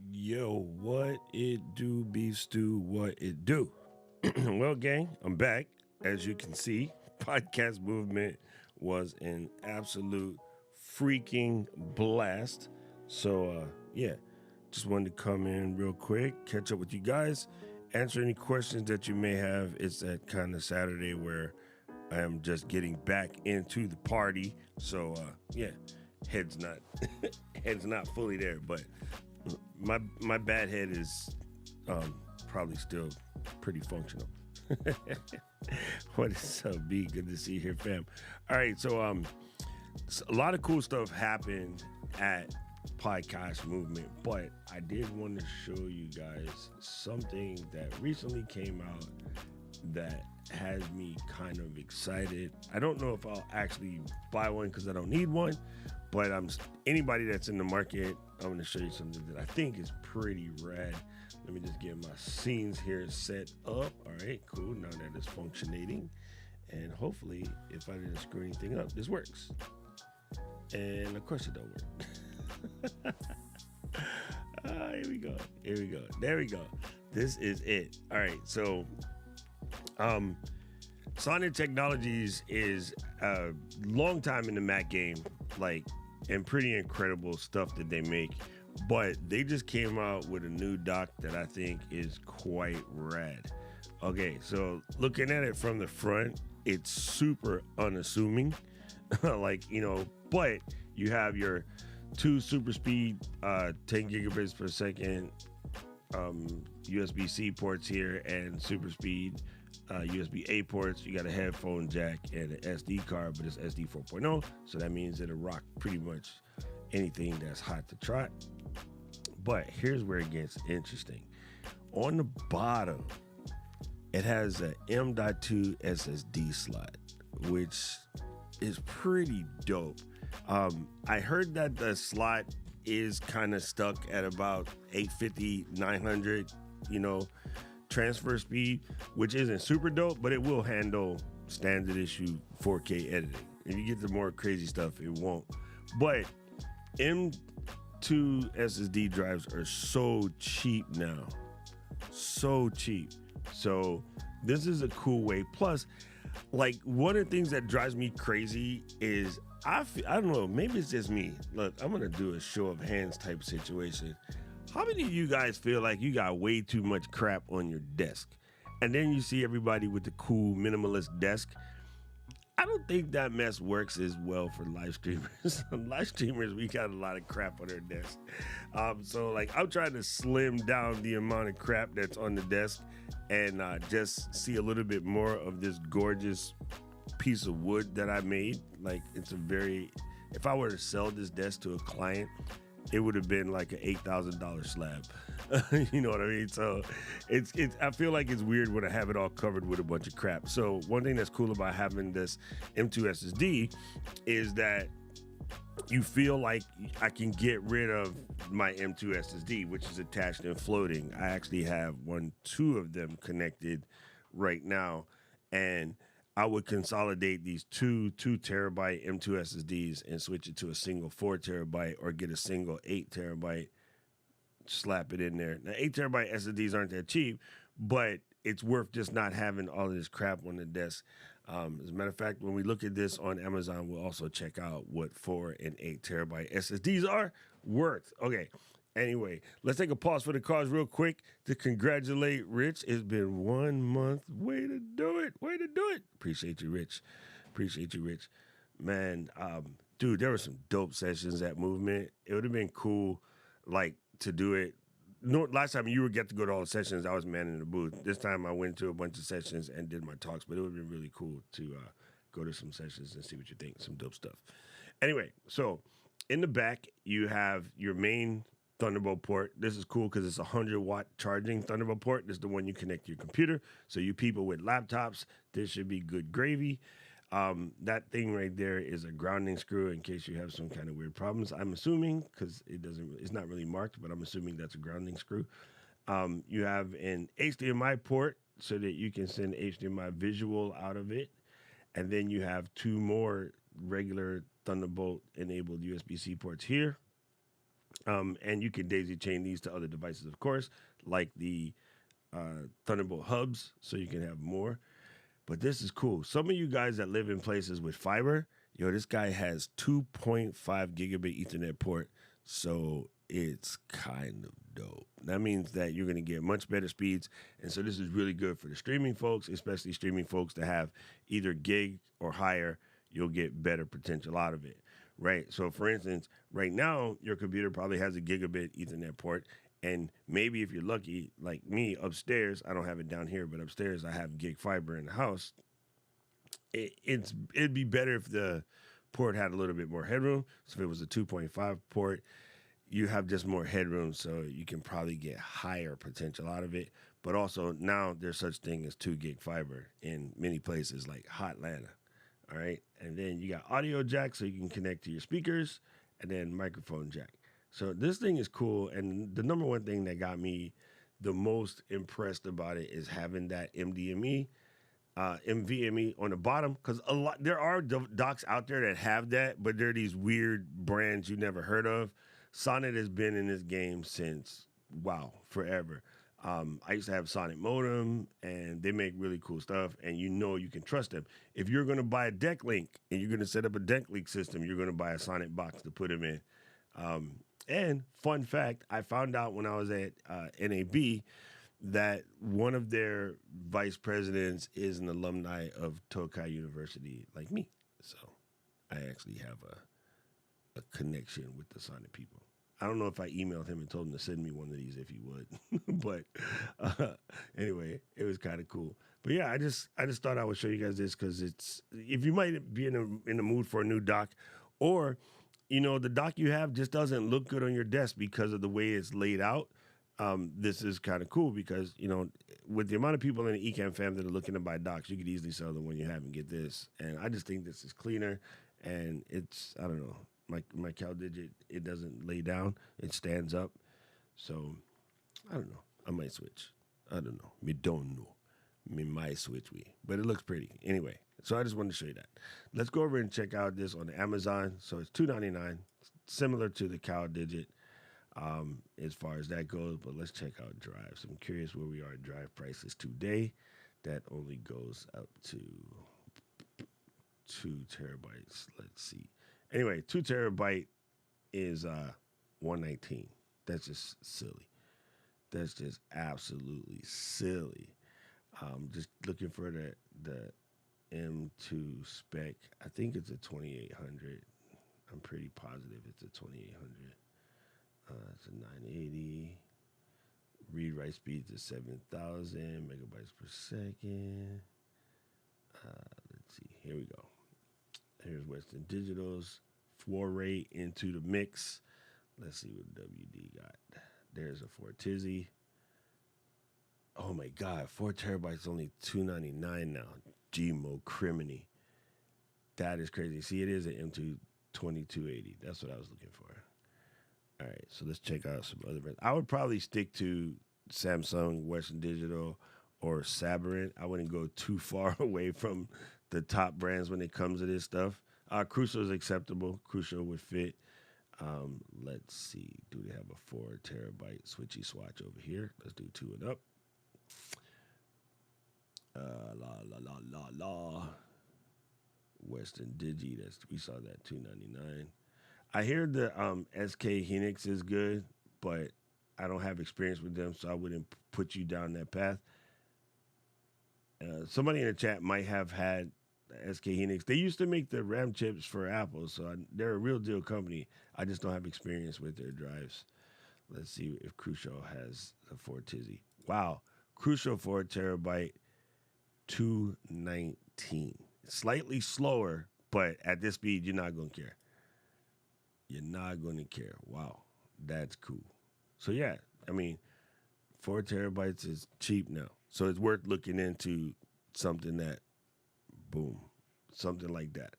Yo, what it do, beef stew, what it do? Well, gang, I'm back. As you can see, podcast movement was an absolute freaking blast. So, just wanted to come in real quick, catch up with you guys, answer any questions that you may have. It's that kind of Saturday where I am just getting back into the party. So, head's not head's not fully there, but my bad head is probably still pretty functional. What is up, B? Good to see you here, fam. All right, a lot of cool stuff happened at podcast movement, but I did want to show you guys something that recently came out that has me kind of excited. I don't know if I'll actually buy one because I don't need one, but anybody that's in the market, I'm going to show you something that I think is pretty rad. Let me just get my scenes here set up. All right, cool. Now that it's functioning, and hopefully, if I didn't screw anything up, this works. And of course, it don't work. Here we go. Here we go. There we go. This is it. All right. Sonic Technologies is a long time in the Mac game, and pretty incredible stuff that they make. But they just came out with a new dock that I think is quite rad. Okay, so looking at it from the front, it's super unassuming. But you have your two super speed 10 gigabits per second USB-C ports here and super speed USB-A ports. You got a headphone jack and an SD card, but it's SD 4.0, so that means it'll rock pretty much anything that's hot to trot. But here's where it gets interesting. On the bottom, it has a M.2 SSD slot, which is pretty dope. I heard that the slot is kind of stuck at about 850, 900, transfer speed, which isn't super dope, but it will handle standard issue 4K editing. If you get the more crazy stuff, it won't. But M2 SSD drives are so cheap now. So cheap. So this is a cool way. Plus, one of the things that drives me crazy is I don't know, maybe it's just me. Look, I'm going to do a show of hands type situation. How many of you guys feel like you got way too much crap on your desk? And then you see everybody with the cool minimalist desk. I don't think that mess works as well for live streamers. Live streamers, we got a lot of crap on our desk. I'm trying to slim down the amount of crap that's on the desk and just see a little bit more of this gorgeous piece of wood that I made. If I were to sell this desk to a client, it would have been like an $8,000 slab. You know what I mean? So I feel like it's weird when I have it all covered with a bunch of crap. So one thing that's cool about having this M2 SSD is that you feel like I can get rid of my M2 SSD, which is attached and floating. I actually have two of them connected right now, and I would consolidate these two terabyte M2 SSDs and switch it to a single 4 terabyte or get a single 8 terabyte, slap it in there. Now, 8 terabyte SSDs aren't that cheap, but it's worth just not having all of this crap on the desk. As a matter of fact, when we look at this on Amazon, we'll also check out what 4 and 8 terabyte SSDs are worth. Okay. Anyway, let's take a pause for the cause real quick to congratulate Rich. It's been 1 month. Way to do it. Way to do it. Appreciate you, Rich. Appreciate you, Rich. Man, dude, there were some dope sessions at Movement. It would have been cool, to do it. No, last time you would get to go to all the sessions, I was manning the booth. This time I went to a bunch of sessions and did my talks, but it would have been really cool to go to some sessions and see what you think. Some dope stuff. Anyway, so in the back, you have your main Thunderbolt port. This is cool because it's a 100-watt charging Thunderbolt port. This is the one you connect to your computer. So you people with laptops, this should be good gravy. That thing right there is a grounding screw in case you have some kind of weird problems. I'm assuming, because it's not really marked, but I'm assuming that's a grounding screw. You have an HDMI port so that you can send HDMI visual out of it. And then you have two more regular Thunderbolt enabled USB-C ports here. And you can daisy chain these to other devices, of course, like the Thunderbolt hubs, so you can have more. But this is cool. Some of you guys that live in places with fiber, this guy has 2.5 gigabit Ethernet port, so it's kind of dope. That means that you're going to get much better speeds, and so this is really good for the streaming folks, especially streaming folks that have either gig or higher. You'll get better potential out of it, right? So, for instance, right now your computer probably has a gigabit Ethernet port, and maybe if you're lucky, like me, upstairs, I don't have it down here, but upstairs I have gig fiber in the house. It'd be better if the port had a little bit more headroom. So if it was a 2.5 port, you have just more headroom, so you can probably get higher potential out of it. But also now there's such thing as 2 gig fiber in many places like Hotlanta. All right, and then you got audio jack, so you can connect to your speakers, and then microphone jack. So this thing is cool, and the number one thing that got me the most impressed about it is having that MVME on the bottom, because there are docks out there that have that, but they're these weird brands you never heard of. Sonnet has been in this game since forever. I used to have Sonic modem, and they make really cool stuff, and you can trust them. If you're going to buy a deck link and you're going to set up a deck link system, you're going to buy a Sonic box to put them in. And fun fact, I found out when I was at NAB that one of their vice presidents is an alumni of Tokai University, like me. So I actually have a connection with the Sonic people. I don't know if I emailed him and told him to send me one of these if he would, but anyway, it was kind of cool. But yeah, I just thought I would show you guys this because it's, if you might be in the mood for a new dock, or the dock you have just doesn't look good on your desk because of the way it's laid out. This is kind of cool because with the amount of people in the Ecamm fam that are looking to buy docks, you could easily sell the one you have and get this. And I just think this is cleaner, and it's, I don't know. My cow digit, it doesn't lay down. It stands up. So, I don't know. I might switch. I don't know. Me don't know. Me might switch we. But it looks pretty. Anyway, so I just wanted to show you that. Let's go over and check out this on Amazon. So it's $2.99, similar to the cow digit as far as that goes. But let's check out drives. I'm curious where we are at drive prices today. That only goes up to 2 terabytes. Let's see. Anyway, 2 terabyte is 119. That's just silly. That's just absolutely silly. Just looking for the M2 spec. I think it's a 2800. I'm pretty positive it's a 2800. It's a 980. Read write speeds is 7,000 megabytes per second. Let's see. Here we go. Here's Western Digital's foray into the mix. Let's see what WD got. There's a 4 Tizzy. Oh my God, 4 terabytes only $299 now. Gmo criminy. That is crazy. See, it is an M2 2280. That's what I was looking for. All right, so let's check out some other brands. I would probably stick to Samsung, Western Digital, or Sabrent. I wouldn't go too far away from the top brands when it comes to this stuff. Crucial is acceptable. Crucial would fit. Let's see. Do they have a 4 terabyte switchy swatch over here? Let's do 2 and up. Western Digi. We saw that $299. I hear the SK Hynix is good, but I don't have experience with them, so I wouldn't put you down that path. Somebody in the chat might have had SK Hynix. They used to make the RAM chips for Apple, so they're a real deal company. I just don't have experience with their drives. Let's see if Crucial has a 4 Tizzy. Wow, Crucial 4 terabyte, $219. Slightly slower, but at this speed, you're not gonna care. You're not gonna care. Wow, that's cool. So yeah, I mean, 4 terabytes is cheap now. So it's worth looking into something that, boom, something like that.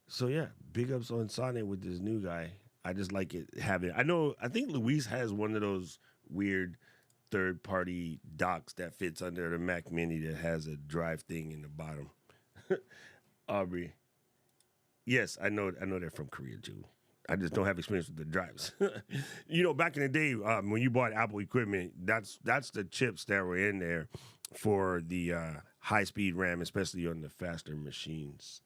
So yeah, big ups on Sonic with this new guy. I just like it having, I think Luis has one of those weird third-party docks that fits under the Mac Mini that has a drive thing in the bottom. Aubrey. Yes, I know they're from Korea, too. I just don't have experience with the drives. Back in the day, when you bought Apple equipment, that's the chips that were in there for the high speed RAM, especially on the faster machines.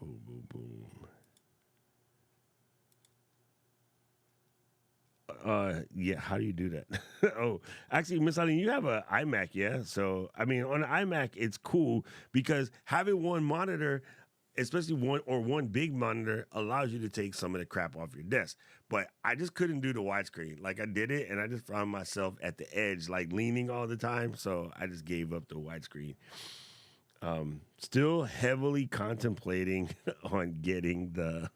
Boom, boom, boom. Yeah, how do you do that? Oh, actually, Miss Eileen, you have an iMac, yeah? So, I mean, on an iMac, it's cool because having one monitor, especially one big monitor, allows you to take some of the crap off your desk. But I just couldn't do the widescreen. Like, I did it, and I just found myself at the edge, like leaning all the time. So I just gave up the widescreen. Still heavily contemplating on getting the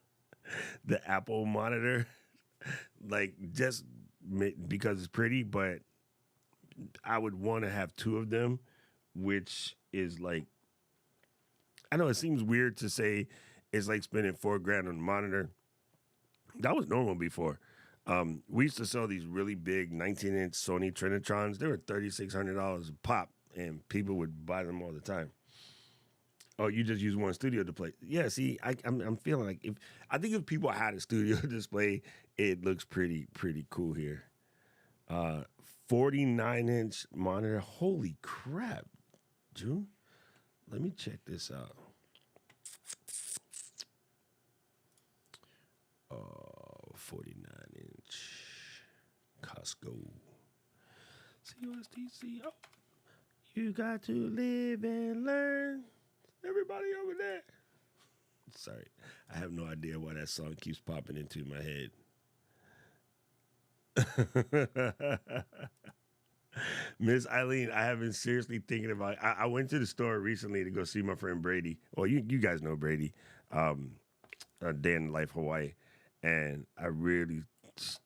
Apple monitor, like just because it's pretty, but I would want to have two of them, which is like, I know it seems weird to say it's like spending $4,000 on a monitor. That was normal before. We used to sell these really big 19-inch Sony Trinitrons. They were $3,600 a pop, and people would buy them all the time. Oh, you just use one studio display. Yeah, see, I'm feeling like if people had a studio display, it looks pretty cool here. 49-inch monitor. Holy crap, June. Let me check this out. 49-inch Costco. CUSTC. Oh, you got to live and learn. Everybody over there. Sorry, I have no idea why that song keeps popping into my head. Miss Eileen, I have been seriously thinking about. I went to the store recently to go see my friend Brady. Well, you guys know Brady, Day in Life Hawaii, and I really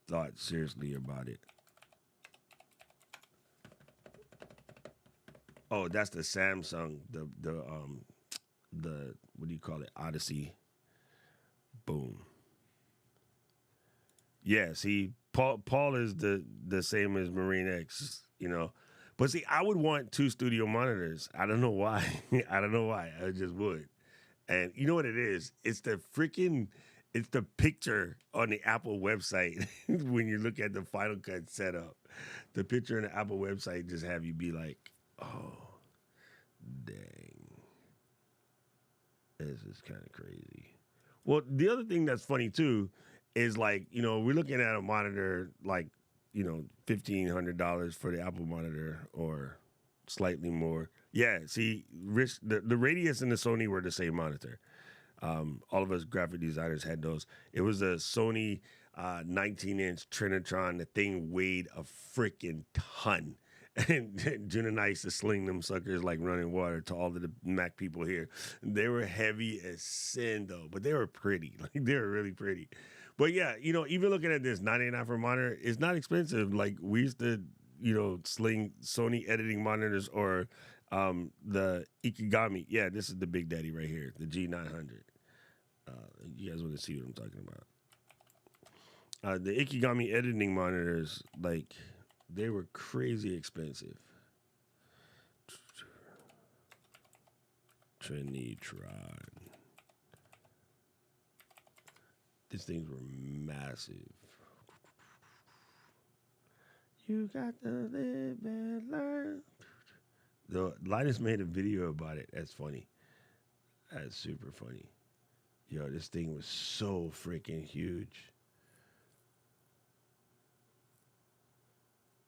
thought seriously about it. Oh, that's the Samsung, the what do you call it, Odyssey. Boom. Yeah, see, Paul is the same as Marine X. But see, I would want two studio monitors. I don't know why. I don't know why. I just would. And you know what it is? It's the picture on the Apple website when you look at the Final Cut setup. The picture on the Apple website just have you be like, oh, dang, this is kind of crazy. Well, the other thing that's funny too is like, we're looking at a monitor like, $1,500 for the Apple monitor or slightly more. Yeah, see, Rich, the Radius and the Sony were the same monitor. All of us graphic designers had those. It was a Sony 19-inch Trinitron. The thing weighed a freaking ton. And June and I used to sling them suckers like running water to all of the Mac people here. They were heavy as sin though, but they were pretty. Like they were really pretty. But yeah, even looking at this 99 for monitor, it's not expensive. Like we used to, sling Sony editing monitors or the Ikigami. Yeah, this is the big daddy right here, the G900. You guys want to see what I'm talking about? The Ikigami editing monitors, like, they were crazy expensive. Trinitron. These things were massive. You got to live and learn. The Linus made a video about it. That's funny. That's super funny. Yo, this thing was so freaking huge.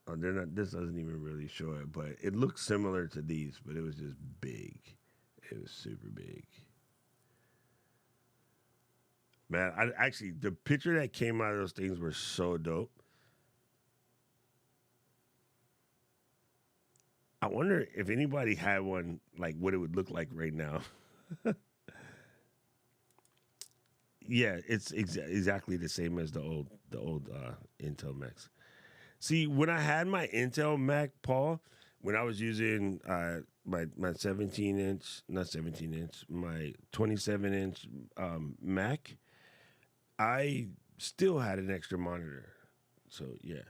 Oh, they're not. This doesn't even really show it, but it looks similar to these, but it was just big. It was super big. Man, the picture that came out of those things were so dope. I wonder if anybody had one, like what it would look like right now. Yeah, it's exactly the same as the old Intel Macs. See, when I had my Intel Mac, Paul, when I was using my 17-inch, not 17-inch, my 27-inch Mac, I still had an extra monitor. So yeah,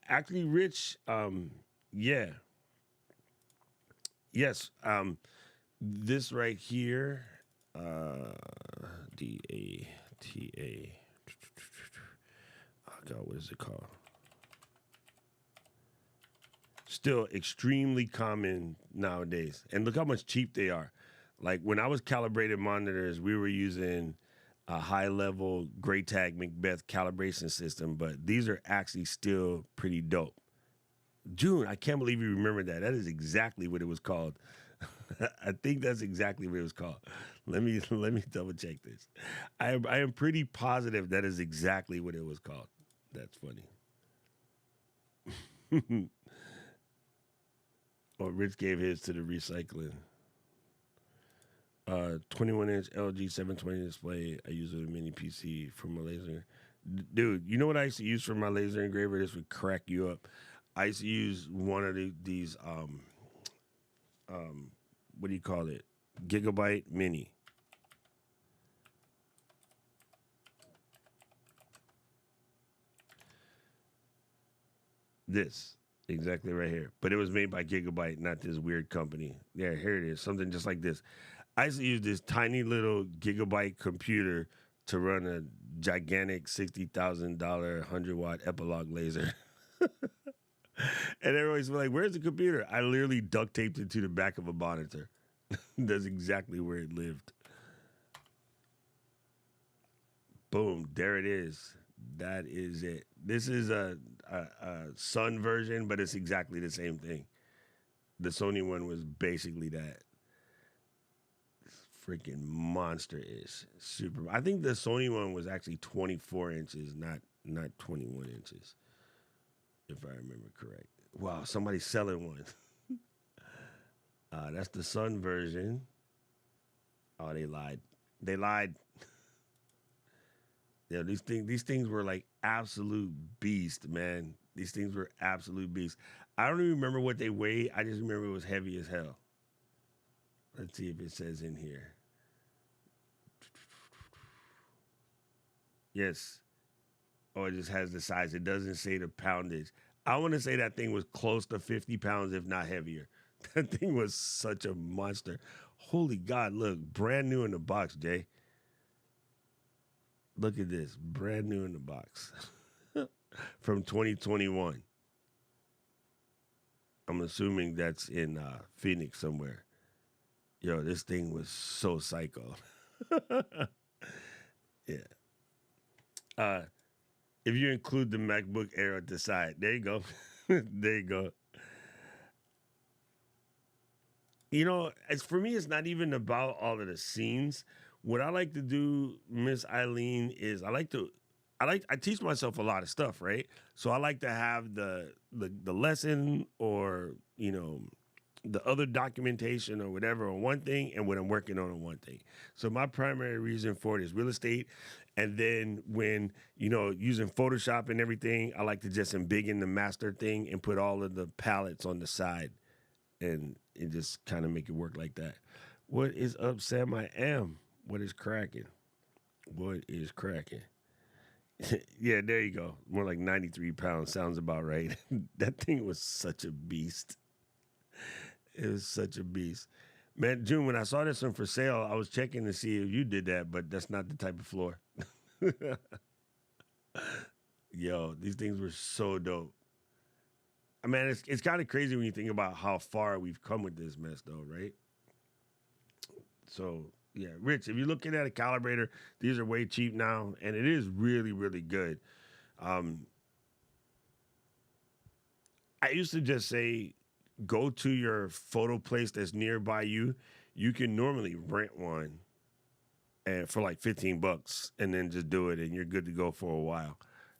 actually, Rich, yeah, yes, this right here. DATA. Oh God, what is it called? Still extremely common nowadays. And look how much cheap they are. Like when I was calibrating monitors, we were using a high level Graytag Macbeth calibration system, but these are actually still pretty dope. June, I can't believe you remember that. That is exactly what it was called. I think that's exactly what it was called. Let me double check this. I am pretty positive that is exactly what it was called. That's funny. Oh, Rich gave his to the recycling. 21-inch LG 720 display. I use it with a mini PC for my laser. Dude, you know what I used to use for my laser engraver? This would crack you up. I used to use one of these what do you call it? Gigabyte Mini. This exactly right here, but it was made by Gigabyte, not this weird company. Yeah, here it is, something just like this. I used to use this tiny little Gigabyte computer to run a gigantic $60,000 100-watt Epilogue laser. And everybody's like, "Where's the computer?" I literally duct taped it to the back of a monitor. That's exactly where it lived. Boom, there it is. That is it. This is a Sun version, but it's exactly the same thing. The Sony one was basically that. Freaking monster is super. I think the Sony one was actually 24 inches, not 21 inches, if I remember correct. Wow, somebody's selling one. That's the Sun version. Oh, they lied. They lied. Yeah, these things were like absolute beast, man. These things were absolute beast. I don't even remember what they weighed. I just remember it was heavy as hell. Let's see if it says in here. Yes. Oh, it just has the size. It doesn't say the poundage. I want to say that thing was close to 50 pounds, if not heavier. That thing was such a monster. Holy God, look, brand new in the box, Jay. Look at this, brand new in the box from 2021. I'm assuming that's in Phoenix somewhere. Yo, this thing was so psycho. Yeah. Uh, if you include the MacBook Air at the side, there you go. There you go. You know, as for me, it's not even about all of the scenes. What I like to do, Miss Eileen, is I teach myself a lot of stuff, right? So I like to have the lesson or the other documentation or whatever on one thing and what I'm working on one thing. So my primary reason for it is real estate. And then when, using Photoshop and everything, I like to just embiggen the master thing and put all of the palettes on the side and just kind of make it work like that. What is up, Sam? I am. What is cracking? What is cracking? Yeah, there you go. More like 93 pounds. Sounds about right. That thing was such a beast. It was such a beast. Man, June, when I saw this one for sale, I was checking to see if you did that, but that's not the type of floor. Yo, these things were so dope. I mean, it's kind of crazy when you think about how far we've come with this mess, though, right? So yeah, Rich, if you're looking at a calibrator, these are way cheap now, and it is really, really good. Um, I used to just say, go to your photo place that's nearby you. You can normally rent one and for like 15 bucks, and then just do it, and you're good to go for a while.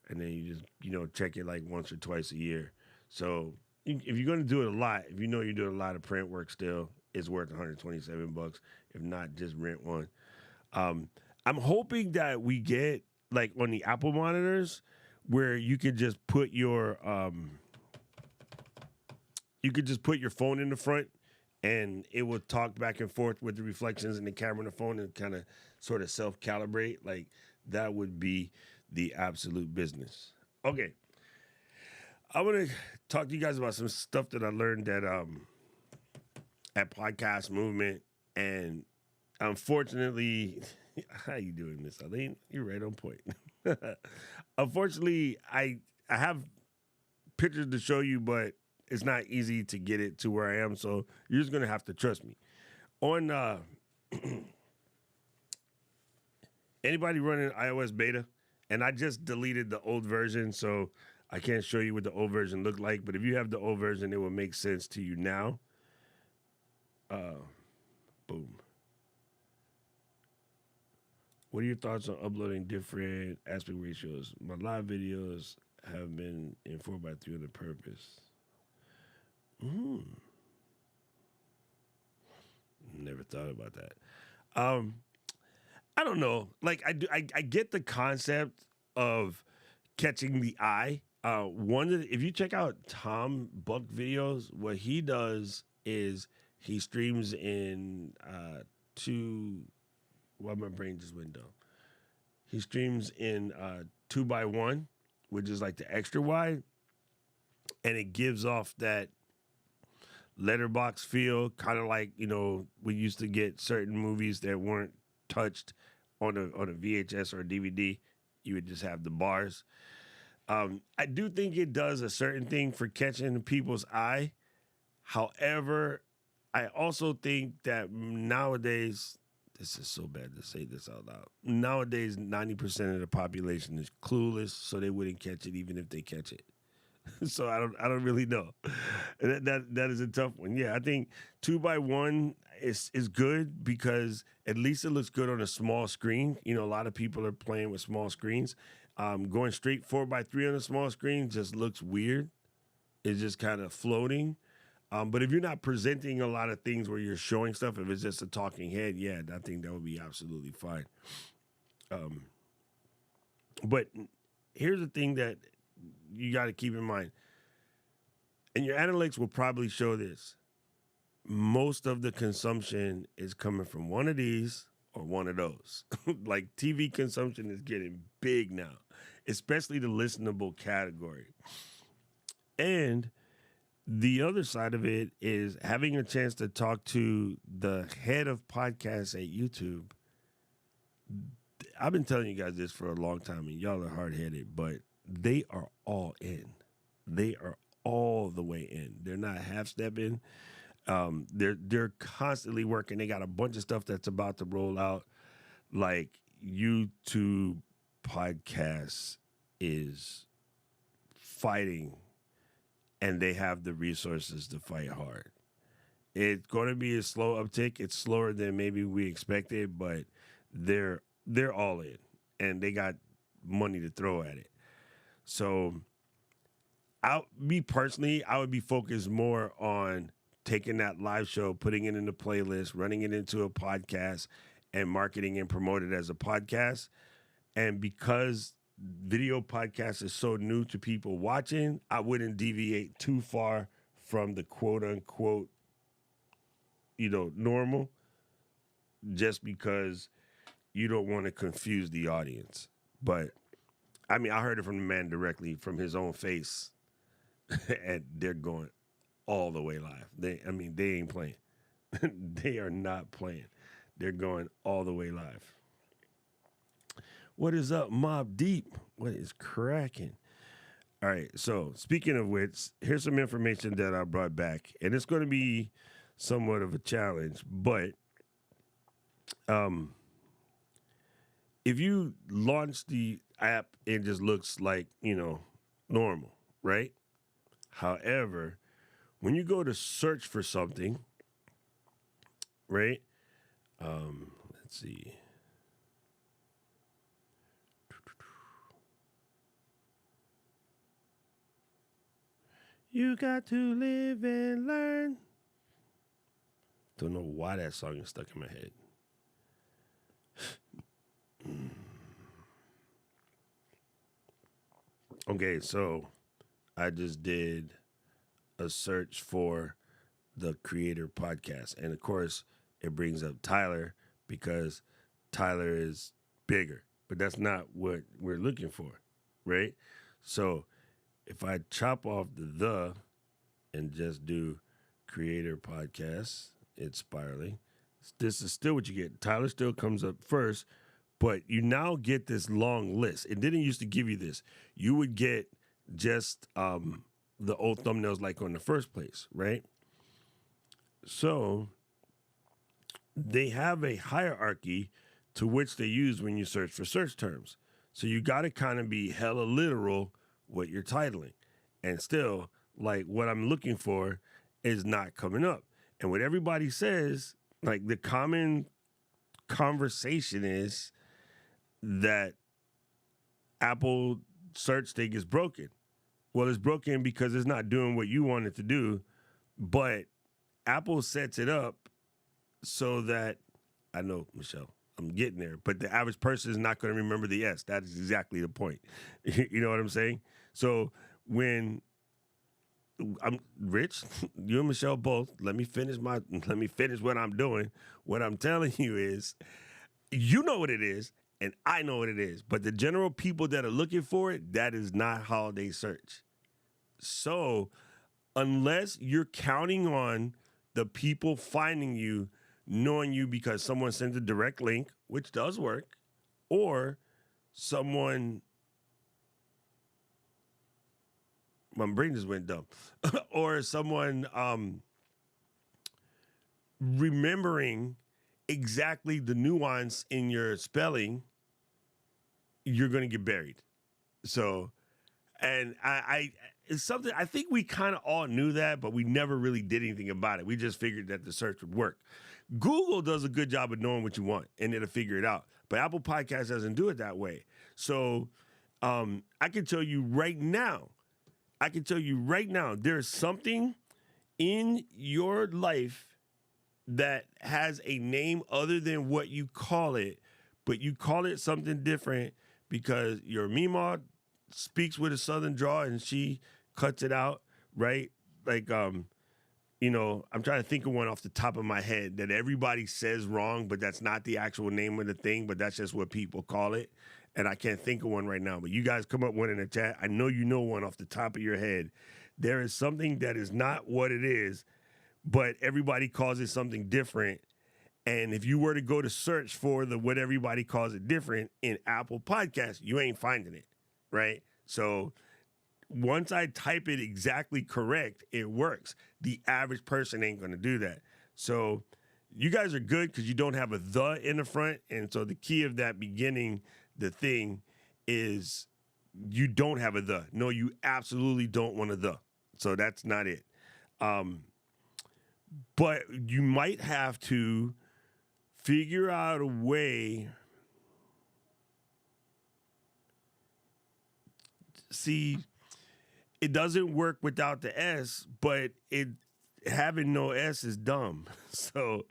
And then you just check it like once or twice a year. So if you're going to do it a lot, if you know you're doing a lot of print work still, it's worth 127 bucks. If not, just rent one. Um, I'm hoping that we get like on the Apple monitors where you could just put your phone in the front and it will talk back and forth with the reflections in the camera on the phone and kind of sort of self calibrate. Like that would be the absolute business. Okay. I want to talk to you guys about some stuff that I learned at Podcast Movement, and unfortunately, How you doing, Miss Eileen? You're right on point. Unfortunately, I have pictures to show you, but it's not easy to get it to where I am. So you're just gonna have to trust me. On anybody running iOS beta, and I just deleted the old version, so I can't show you what the old version looked like. But if you have the old version, it will make sense to you now. Boom. What are your thoughts on uploading different aspect ratios? My live videos have been in 4:3 on the purpose. Never thought about that. Um, I don't know. Like I get the concept of catching the eye. If you check out Tom Buck videos, what he does is he streams in two. Why my brain just went dumb. He streams in 2:1, which is like the extra wide, and it gives off that letterbox feel, kind of like we used to get certain movies that weren't touched on a VHS or a DVD. You would just have the bars. I do think it does a certain thing for catching people's eye. However, I also think that nowadays, this is so bad to say this out loud. Nowadays, 90% of the population is clueless, so they wouldn't catch it even if they catch it. So I don't really know. That is a tough one. Yeah, I think 2:1 is good because at least it looks good on a small screen. A lot of people are playing with small screens. Going straight 4:3 on a small screen just looks weird. It's just kind of floating. But if you're not presenting a lot of things where you're showing stuff, if it's just a talking head, yeah, I think that would be absolutely fine. But here's the thing that you got to keep in mind, and your analytics will probably show this. Most of the consumption is coming from one of these or one of those. Like TV consumption is getting big now, especially the listenable category. And the other side of it is having a chance to talk to the head of podcasts at YouTube. I've been telling you guys this for a long time, and y'all are hard headed, but they are all in. They are all the way in. They're not half stepping. They're constantly working. They got a bunch of stuff that's about to roll out. Like YouTube podcasts is fighting, and they have the resources to fight hard. It's going to be a slow uptick. It's slower than maybe we expected, but they're all in, and they got money to throw at it. So, me personally, I would be focused more on taking that live show, putting it in the playlist, running it into a podcast, and marketing and promote it as a podcast. And because video podcast is so new to people watching, I wouldn't deviate too far from the quote unquote, normal, just because you don't want to confuse the audience. But I mean, I heard it from the man directly from his own face, and they're going all the way live. They ain't playing. They are not playing. They're going all the way live. What is up, Mob Deep? What is cracking? All right, so speaking of which, here's some information that I brought back, and it's going to be somewhat of a challenge, but if you launch the app, it just looks like, normal, right? However, when you go to search for something, right? Let's see. You got to live and learn. Don't know why that song is stuck in my head. Okay, so I just did a search for the Creator Podcast. And of course, it brings up Tyler because Tyler is bigger. But that's not what we're looking for, right? So if I chop off the and just do Creator Podcast, it's spiraling. This is still what you get. Tyler still comes up first, but you now get this long list. It didn't used to give you this. You would get just the old thumbnails like on the first place, right? So they have a hierarchy to which they use when you search for search terms. So you got to kind of be hella literal what you're titling. And still, like what I'm looking for is not coming up. And what everybody says, like the common conversation is that Apple search thing is broken. Well, it's broken because it's not doing what you want it to do, but Apple sets it up so that, I know, Michelle, I'm getting there, but the average person is not going to remember the S. That is exactly the point. You know what I'm saying? So when I'm Rich, you and Michelle both, let me finish what I'm doing. What I'm telling you is, you know what it is, and I know what it is. But the general people that are looking for it, that is not how they search. So unless you're counting on the people finding you, knowing you because someone sent a direct link, which does work, or someone, my brain just went dumb, or someone remembering exactly the nuance in your spelling, you're going to get buried. So, and I it's something, I think we kind of all knew that, but we never really did anything about it. We just figured that the search would work. Google does a good job of knowing what you want and it'll figure it out. But Apple Podcasts doesn't do it that way. So I can tell you right now, there's something in your life that has a name other than what you call it, but you call it something different because your Meemaw speaks with a southern drawl and she cuts it out, right? Like, you know, I'm trying to think of one off the top of my head that everybody says wrong, but that's not the actual name of the thing, but that's just what people call it. And I can't think of one right now, but you guys come up with one in the chat. I know you know one off the top of your head. There is something that is not what it is, but everybody calls it something different. And if you were to go to search for the what everybody calls it different in Apple Podcasts, you ain't finding it, right? So once I type it exactly correct, it works. The average person ain't going to do that. So you guys are good because you don't have a the in the front. And so the key of that beginning, the thing is you don't have a the. No, you absolutely don't want a the. So that's not it. But you might have to figure out a way. See, it doesn't work without the S, but having no S is dumb. So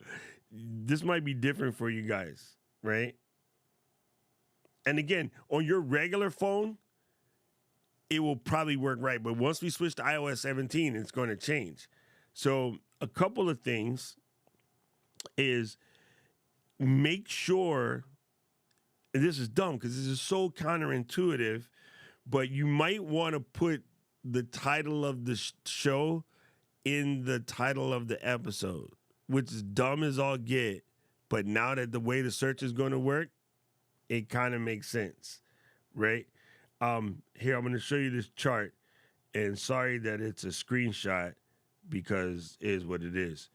this might be different for you guys, right? And again, on your regular phone, it will probably work right. But once we switch to iOS 17, it's going to change. So a couple of things is make sure, and this is dumb because this is so counterintuitive, but you might want to put the title of the show in the title of the episode, which is dumb as all get. But now that the way the search is going to work, it kind of makes sense, right? Here, I'm going to show you this chart, and sorry that it's a screenshot because it is what it is.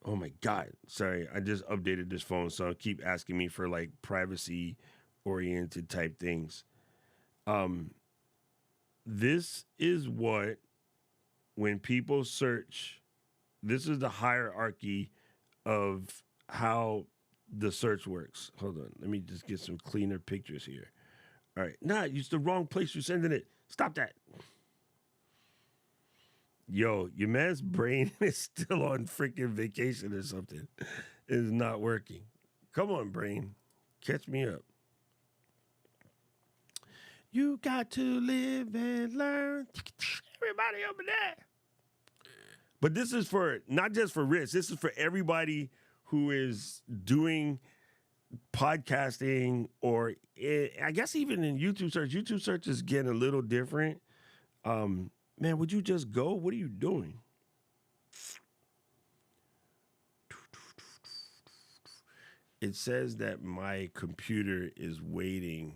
Oh my God. Sorry. I just updated this phone, so I'll keep asking me for like privacy oriented type things. This is what, when people search, this is the hierarchy of how the search works. Hold on. Let me just get some cleaner pictures here. All right. Nah, it's the wrong place you're sending it. Stop that. Yo, your man's brain is still on freaking vacation or something. It is not working. Come on, brain. Catch me up. You got to live and learn. Everybody over there. But this is for, not just for Rich, this is for everybody who is doing podcasting or I guess even in YouTube search. YouTube search is getting a little different. Man, would you just go? What are you doing? It says that my computer is waiting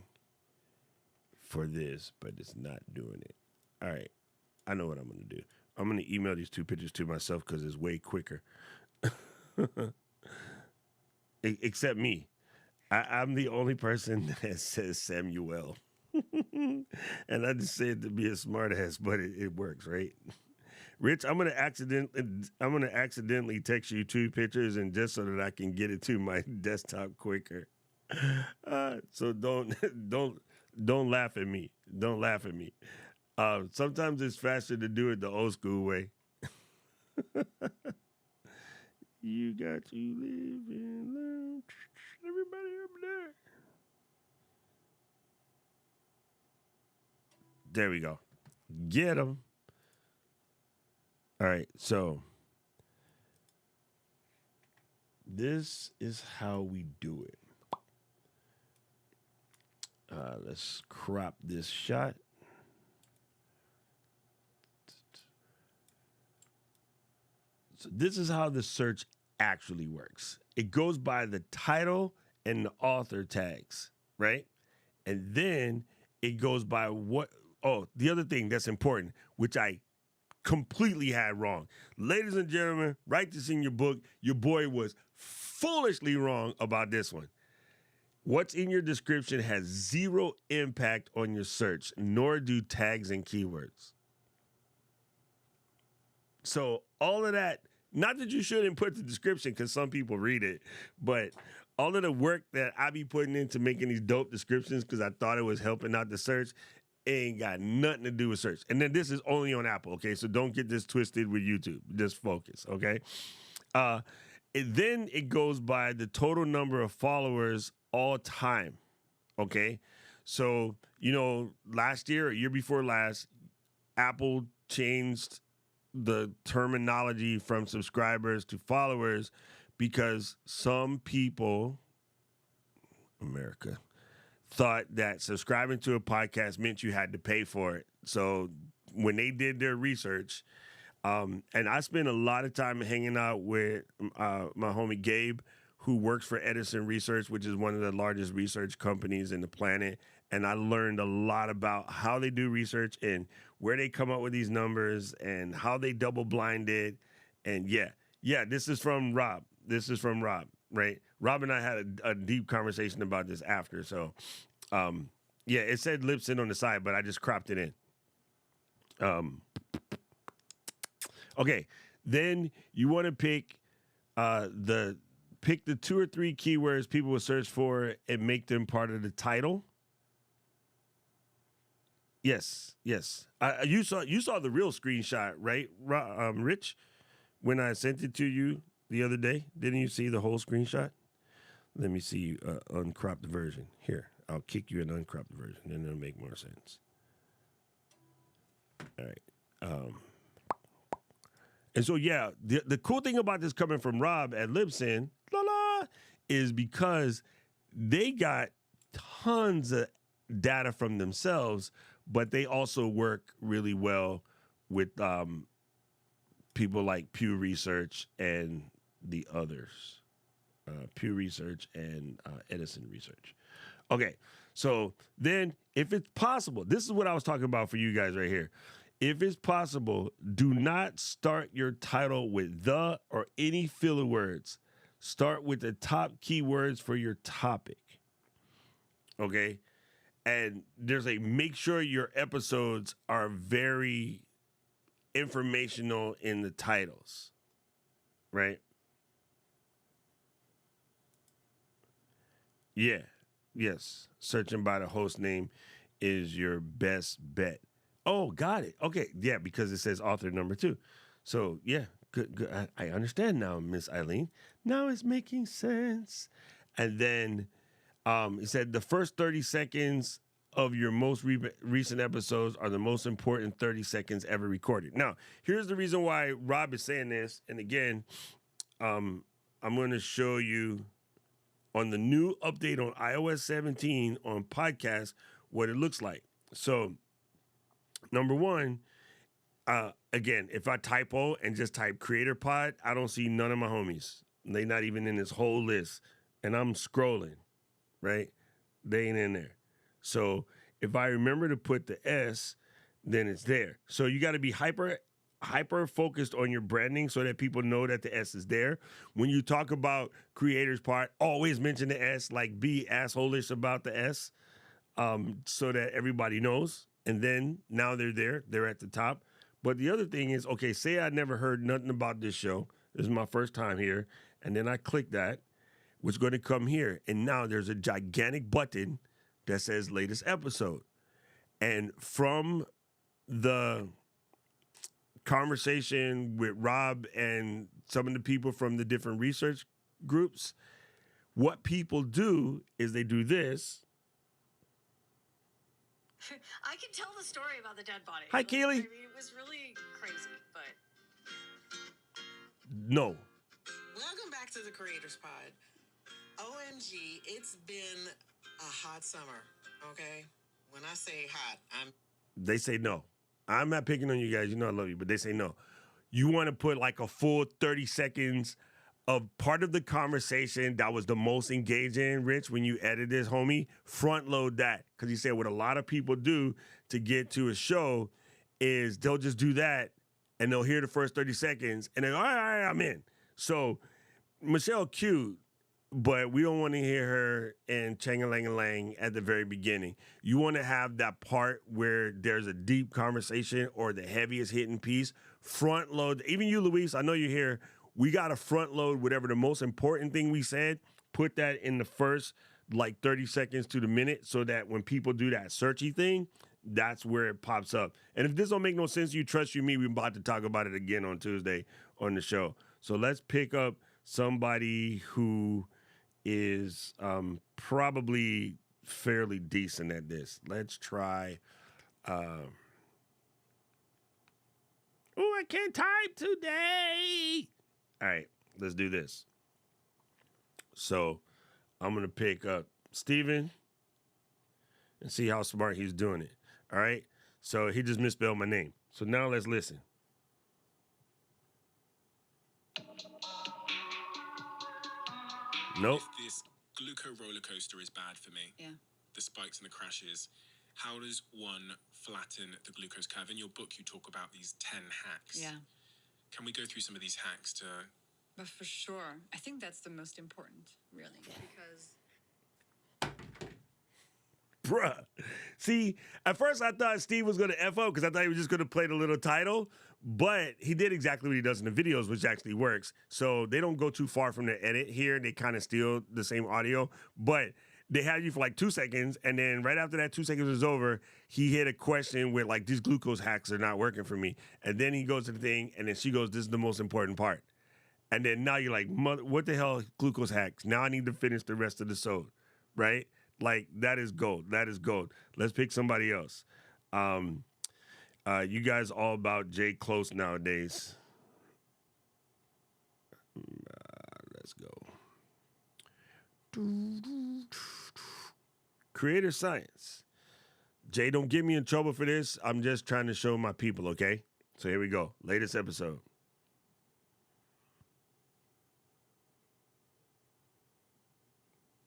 for this, but it's not doing it. All right. I know what I'm going to do. I'm going to email these two pictures to myself because it's way quicker. Except me. I'm the only person that says Samuel. And I just say it to be a smartass, but it works, right? Rich, I'm gonna accidentally text you two pictures, and just so that I can get it to my desktop quicker. So don't laugh at me. Don't laugh at me. Sometimes it's faster to do it the old school way. You got to live and learn. Everybody up there. There we go. Get them. All right, so this is how we do it. Let's crop this shot. So this is how the search actually works. It goes by the title and the author tags, right? And then it goes by what. Oh, the other thing that's important, which I completely had wrong. Ladies and gentlemen, write this in your book. Your boy was foolishly wrong about this one. What's in your description has zero impact on your search, nor do tags and keywords. So all of that, not that you shouldn't put the description because some people read it, but all of the work that I be putting into making these dope descriptions because I thought it was helping out the search, ain't got nothing to do with search. And then this is only on Apple, okay? So don't get this twisted with YouTube. Just focus, okay? Then it goes by the total number of followers all time, okay? So, last year or year before last, Apple changed the terminology from subscribers to followers because some people, America, thought that subscribing to a podcast meant you had to pay for it. So when they did their research, and I spent a lot of time hanging out with my homie Gabe, who works for Edison Research, which is one of the largest research companies in the planet. And I learned a lot about how they do research and where they come up with these numbers and how they double blind it. And yeah, this is from Rob. Right? Rob and I had a deep conversation about this after. So, it said Lipson on the side, but I just cropped it in. Okay, then you want to pick the 2 or 3 keywords people will search for and make them part of the title. Yes. You saw the real screenshot, right, Rich? When I sent it to you the other day, didn't you see the whole screenshot? Let me see you uncropped version. Here, I'll kick you an uncropped version, then it'll make more sense. All right. And so, the cool thing about this coming from Rob at Libsyn, is because they got tons of data from themselves, but they also work really well with people like Pew Research and the others. Pew Research and Edison Research. Okay, so then if it's possible, this is what I was talking about for you guys right here. If it's possible, do not start your title with the or any filler words. Start with the top keywords for your topic. Okay? And make sure your episodes are very informational in the titles. Right? Yeah. Yes. Searching by the host name is your best bet. Oh, got it. Okay. Yeah, because it says author number 2. So, yeah, good. I understand now, Miss Eileen. Now it's making sense. And then it said the first 30 seconds of your most recent episodes are the most important 30 seconds ever recorded. Now, here's the reason why Rob is saying this. And again, I'm going to show you on the new update on iOS 17 on podcast what it looks like. So, number one, again, if I typo and just type Creator Pod, I don't see none of my homies. They not even in this whole list. and I'm scrolling, right? They ain't in there. So if I remember to put the S, then it's there. So you got to be hyper focused on your branding so that people know that the S is there. When you talk about creators part, always mention the S, like be assholish about the S, so that everybody knows. And then now they're there, they're at the top. But the other thing is, okay, say I never heard nothing about this show. This is my first time here. And then I click that, what's going to come here. And now there's a gigantic button that says latest episode. And from the conversation with Rob and some of the people from the different research groups, what people do is they do this. I can tell the story about the dead body. Hi, Keely. I mean, it was really crazy, but... No. Welcome back to the Creators Pod. OMG, it's been a hot summer, okay? When I say hot, They say no. I'm not picking on you guys. You know I love you, but they say no. You want to put like a full 30 seconds of part of the conversation that was the most engaging, Rich, when you edit this, homie. Front load that. Because he said what a lot of people do to get to a show is they'll just do that and they'll hear the first 30 seconds and then, all right, I'm in. So Michelle cute, but we don't want to hear her and chang-a-lang-a-lang at the very beginning. You want to have that part where there's a deep conversation or the heaviest hitting piece. Front load. Even you, Luis, I know you're here. We got to front load whatever the most important thing we said. Put that in the first like 30 seconds to the minute so that when people do that searchy thing, that's where it pops up. And if this don't make no sense to you, trust you me, we're about to talk about it again on Tuesday on the show. So let's pick up somebody who is probably fairly decent at this. Let's try. Oh, I can't type today. All right, let's do this. So I'm going to pick up Steven and see how smart he's doing it. All right. So he just misspelled my name. So now let's listen. Nope. If this gluco roller coaster is bad for me, the spikes and the crashes, how does one flatten the glucose curve? In your book, you talk about these 10 hacks. Yeah. Can we go through some of these hacks to... But for sure. I think that's the most important, really, because... Bruh. See, at first I thought Steve was going to F up because I thought he was just going to play the little title, but he did exactly what he does in the videos, which actually works. So they don't go too far from the edit here. They kind of steal the same audio, but they have you for like 2 seconds, and then right after that 2 seconds is over, he hit a question with like, these glucose hacks are not working for me. And then he goes to the thing, and then she goes, this is the most important part. And then now you're like, what the hell, glucose hacks? Now I need to finish the rest of the show, right? Like, that is gold. That is gold. Let's pick somebody else. You guys all about Jay Close nowadays. Let's go. Creator science. Jay, don't get me in trouble for this. I'm just trying to show my people, okay? So here we go. Latest episode.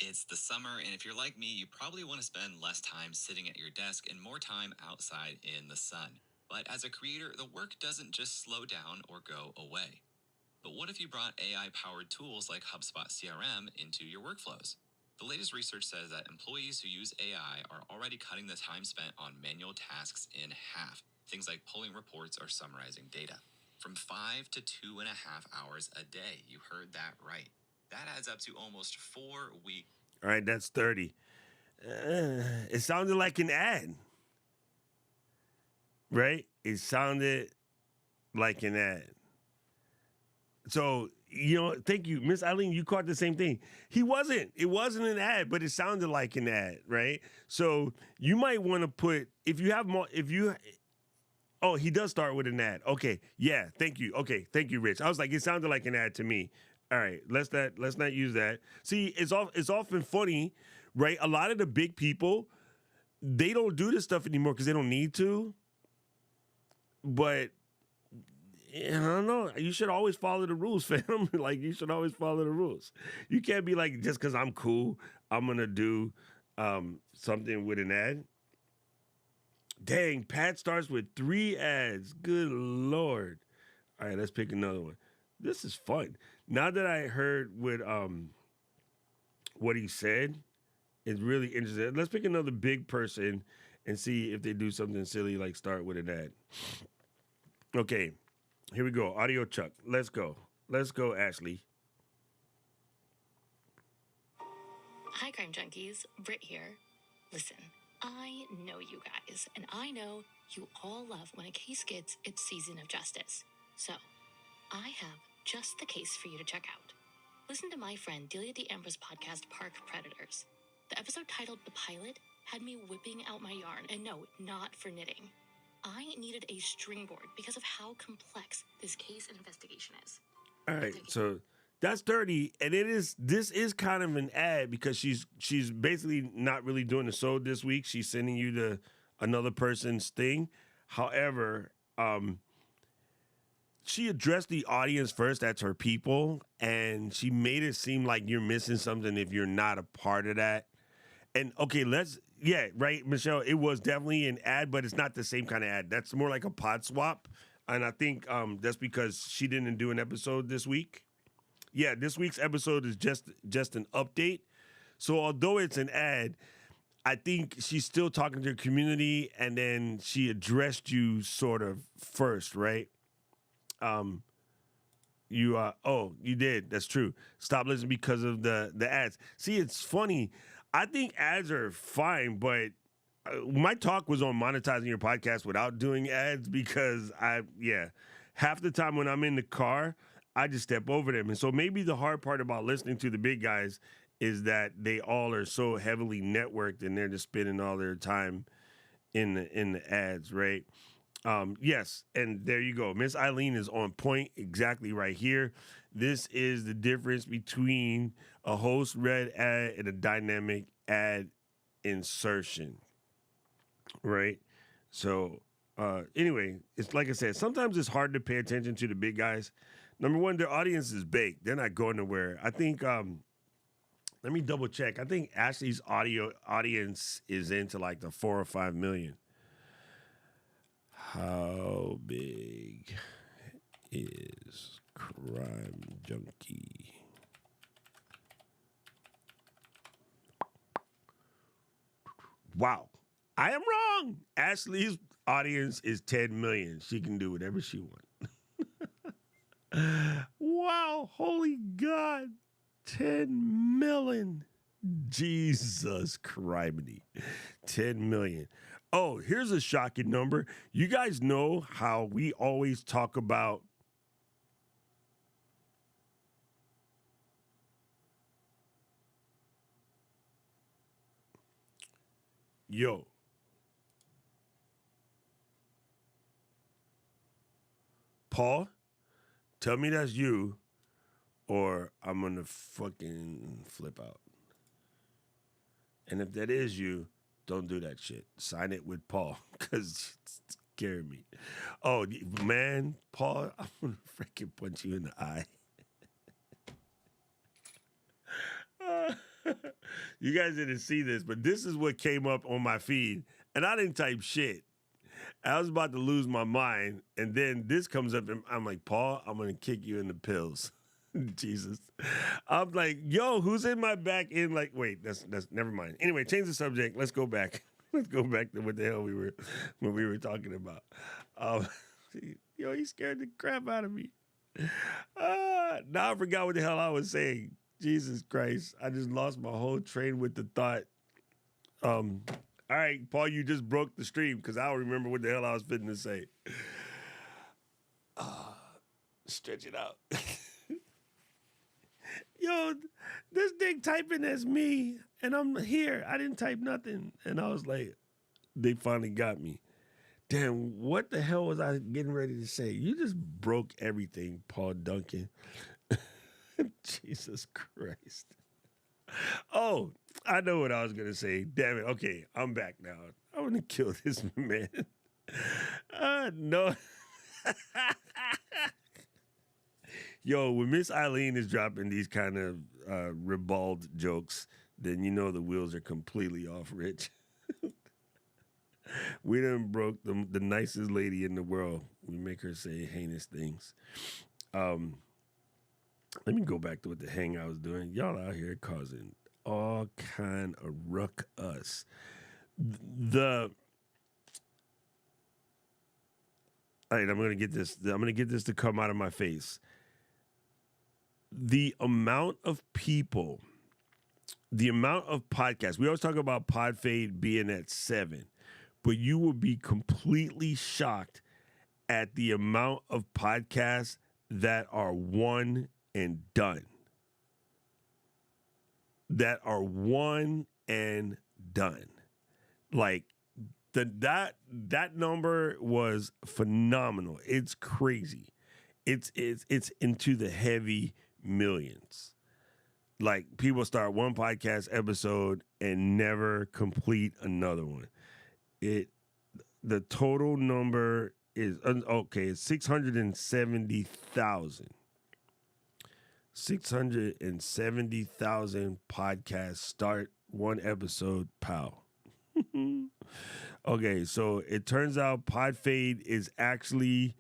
It's the summer, and if you're like me, you probably want to spend less time sitting at your desk and more time outside in the sun. But as a creator, the work doesn't just slow down or go away. But what if you brought AI-powered tools like HubSpot CRM into your workflows? The latest research says that employees who use AI are already cutting the time spent on manual tasks in half. Things like pulling reports or summarizing data. From 5 to 2.5 hours a day. You heard that right. That adds up to almost 4 weeks. All right, that's 30. It sounded like an ad. Right? It sounded like an ad. So, thank you. Miss Eileen, you caught the same thing. It wasn't an ad, but it sounded like an ad, right? So you might want to put, oh, he does start with an ad. Okay, yeah, thank you. Okay, thank you, Rich. I was like, it sounded like an ad to me. All right, let's not use that. See, it's often funny, right? A lot of the big people, they don't do this stuff anymore because they don't need to. But I don't know. You should always follow the rules, fam. Like, you should always follow the rules. You can't be like, just because I'm cool, I'm going to do something with an ad. Dang, Pat starts with 3 ads. Good Lord. All right, let's pick another one. This is fun. Now that I heard what he said, it's really interesting. Let's pick another big person and see if they do something silly like start with an ad. Okay, here we go. Audio Chuck. Let's go. Let's go, Ashley. Hi, Crime Junkies. Britt here. Listen, I know you guys, and I know you all love when a case gets its season of justice. So, I have just the case for you to check out. Listen to my friend Delia DeAmbra's podcast, Park Predators. The episode titled The Pilot had me whipping out my yarn, and no, not for knitting. I needed a string board because of how complex this case and investigation is. All right, so that's 30, and this is kind of an ad because she's basically not really doing the show this week. She's sending you to another person's thing. However, she addressed the audience first. That's her people, and she made it seem like you're missing something if you're not a part of that. And okay, right, Michelle. It was definitely an ad, but it's not the same kind of ad. That's more like a pod swap, and I think that's because she didn't do an episode this week. Yeah, this week's episode is just an update. So although it's an ad, I think she's still talking to her community, and then she addressed you sort of first, right? You did. That's true. Stop listening because of the ads. See, it's funny. I think ads are fine, but my talk was on monetizing your podcast without doing ads because half the time when I'm in the car, I just step over them. And so maybe the hard part about listening to the big guys is that they all are so heavily networked and they're just spending all their time in the ads, right? Yes, and there you go. Miss Eileen is on point exactly right here. This is the difference between a host read ad and a dynamic ad insertion, right? So anyway, it's like I said, sometimes it's hard to pay attention to the big guys. Number one, their audience is baked. They're not going nowhere. I think, let me double check. I think Ashley's audience is into like the 4 or 5 million. How big is Crime Junkie? Wow. I am wrong. Ashley's audience is 10 million. She can do whatever she wants. Wow. Holy God. 10 million. Jesus criminy. 10 million. Oh, here's a shocking number. You guys know how we always talk about Paul, tell me that's you or I'm going to fucking flip out. And if that is you, don't do that shit. Sign it with Paul, because it's scaring me. Oh, man, Paul, I'm going to freaking punch you in the eye. You guys didn't see this, but this is what came up on my feed, and I didn't type shit. I was about to lose my mind, and then this comes up, and I'm like, Paul, I'm going to kick you in the pills. Jesus. I'm like, yo, who's in my back end? Like, wait, that's never mind. Anyway, change the subject. Let's go back. Let's go back to what the hell we were talking about. Yo, he scared the crap out of me. Now I forgot what the hell I was saying. Jesus Christ. I just lost my whole train with the thought. All right, Paul, you just broke the stream because I don't remember what the hell I was fitting to say. Stretch it out. Yo, this thing typing as me, and I'm here. I didn't type nothing. And I was like, they finally got me. Damn, what the hell was I getting ready to say? You just broke everything, Paul Duncan. Jesus Christ. Oh, I know what I was going to say. Damn it. Okay, I'm back now. I'm going to kill this man. No. Yo, when Miss Eileen is dropping these kind of ribald jokes, then you know the wheels are completely off, Rich. We done broke the nicest lady in the world. We make her say heinous things. Let me go back to what the hang I was doing. Y'all out here causing all kind of ruckus. All right, I'm gonna get this. I'm gonna get this to come out of my face. The amount of people, the amount of podcasts. We always talk about Podfade being at 7, but you will be completely shocked at the amount of podcasts that are one and done. That are one and done. Like that number was phenomenal. It's crazy. It's into the heavy millions. Like people start one podcast episode and never complete another one. The total number is okay. It's 670,000. 670,000 podcasts start one episode. Pow. Okay, so it turns out Podfade is actually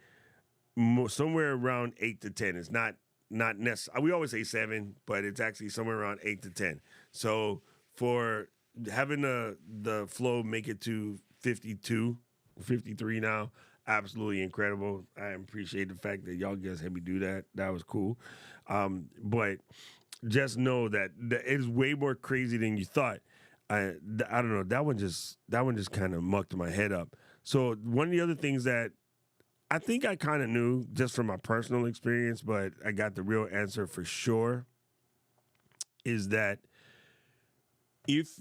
somewhere around 8 to 10. It's not necessarily. We always say 7, but it's actually somewhere around 8 to 10. So for having the flow make it to 52, 53 now, absolutely incredible. I appreciate the fact that y'all guys had me do that. That was cool. But just know that it is way more crazy than you thought. I don't know. That one just kind of mucked my head up. So one of the other things that I think I kind of knew just from my personal experience, but I got the real answer for sure, is that if